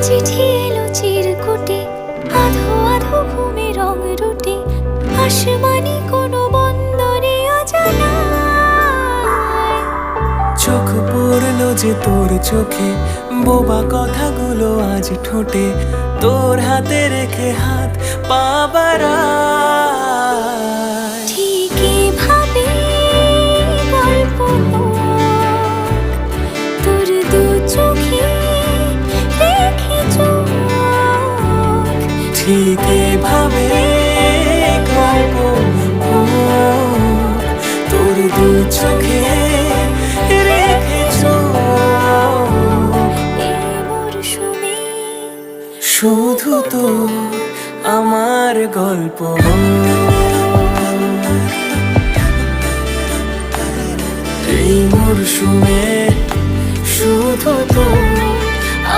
চিঠি এলো চিরকুটে, আধো আধো ঘুমে রং রুটে, আসমানি কোনো বন্দরে অজানায়। চোখ পড়লো যে তোর চোখে, বোবা কথাগুলো আজ ঠোঁটে, তোর হাতে রেখে হাত পা বাড়ায়। ঠিক এভাবে গল্প হোক, তোর দু চোখে রেখে চোখ। ঠিক এভাবে গল্প হোক, তোর দু চোখে রেখে চোখ। এই মরশুমে শুধু তোর আমার গল্প হোক। এই মরশুমে শুধু তোর